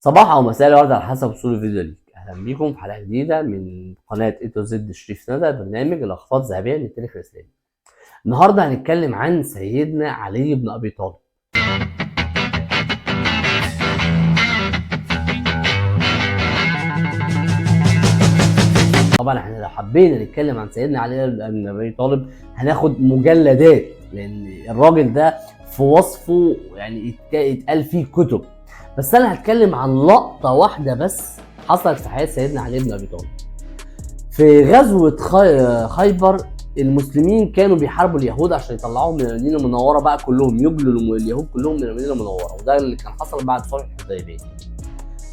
صباح او مساء الورد على حسب وصول الفيديو ليك. اهلا بيكم في حلقه جديده من قناه اي تو زد شريف ندى، برنامج الاخطاء الذهبيه للتاريخ الاسلامي. النهارده هنتكلم عن سيدنا علي بن ابي طالب. طبعا احنا لو حبينا نتكلم عن سيدنا علي بن ابي طالب هناخد مجلدات، لان الراجل ده في وصفه يعني اتقال فيه كتب. بس انا هتكلم عن لقطه واحده بس حصلت في حياه سيدنا علي بن ابي طالب. في غزوه خيبر المسلمين كانوا بيحاربوا اليهود عشان يطلعوهم من المدينه المنوره بقى كلهم، يجلوا اليهود كلهم من المدينه المنوره، وده اللي كان حصل بعد صلح الحديبيه.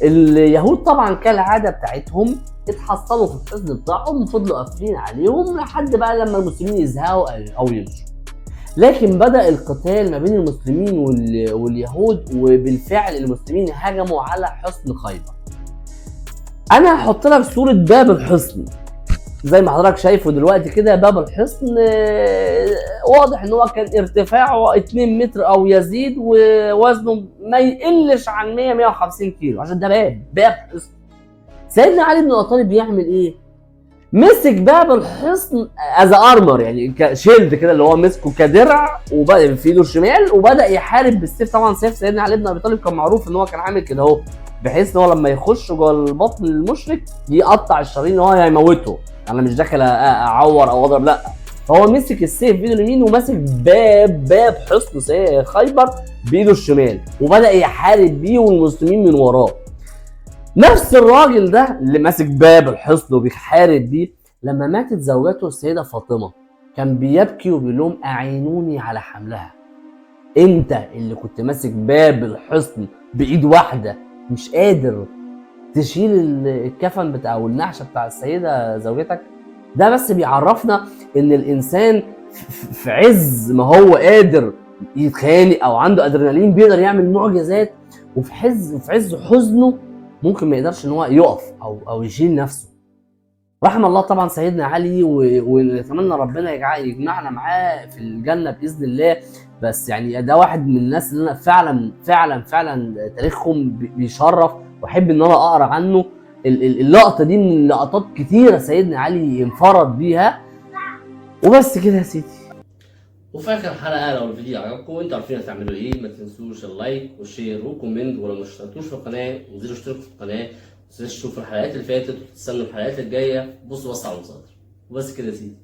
اليهود طبعا كالعاده بتاعتهم اتحصنوا في الحصن بتاعهم وفضلوا قافلين عليهم لحد بقى لما المسلمين يزهقوا او يمشوا. لكن بدأ القتال ما بين المسلمين واليهود، وبالفعل المسلمين هجموا على حصن خيبر. انا هحط لك صورة باب الحصن زي ما حضرتك شايفه دلوقتي كده. باب الحصن واضح ان هو كان ارتفاعه 2 متر او يزيد، ووزنه ما يقلش عن 150 كيلو، عشان ده باب حصن. سيدنا علي بن ابي طالب بيعمل ايه؟ مسك باب الحصن از ارمر، يعني شيلد كده، اللي هو مسكه كدرع وبدا في ايده الشمال وبدا يحارب بالسيف. طبعا سيف سيدنا علي بن ابي طالب كان معروف ان هو كان عامل كده اهو، بحيث ان هو لما يخش جوه البطن المشرك يقطع الشرايين، ان هو هيموته. انا مش داخل اعور او اضرب، لا. فهو مسك السيف بايده اليمين وماسك باب حصن خيبر بايده الشمال، وبدا يحارب بيه والمسلمين من وراه. نفس الراجل ده اللي ماسك باب الحصن وبيحارب بيه، لما ماتت زوجته السيدة فاطمة كان بيبكي وبيقول لهم أعينوني على حملها. انت اللي كنت ماسك باب الحصن بإيد واحدة مش قادر تشيل الكفن بتاع والنعشة بتاع السيدة زوجتك. ده بس بيعرفنا ان الانسان في عز ما هو قادر يتخانق او عنده ادرينالين بيقدر يعمل معجزات، وفي عز حزنه ممكن ما يقدرش ان هو يقف او يشيل نفسه. رحم الله طبعا سيدنا علي، ونتمنى ربنا يجمعنا معاه في الجنه باذن الله. بس يعني ده واحد من الناس اللي انا فعلا تاريخهم بيشرف، واحب ان انا اقرا عنه. اللقطه دي من لقطات كتيره سيدنا علي انفرد بيها. وبس كده يا سيدي. وفي اخر حلقه، لو الفيديو عجبكم وانتوا عارفين هتعملوا ايه، ما تنسوش اللايك والشير والكومنت، ولو ما اشتركتوش في القناه انزلوا اشتركوا في القناه، ما تنسوش تشوفوا الحلقات اللي فاتت وتستنوا الحلقات الجايه. بصوا على المصادر. وبس كده يا سيدي.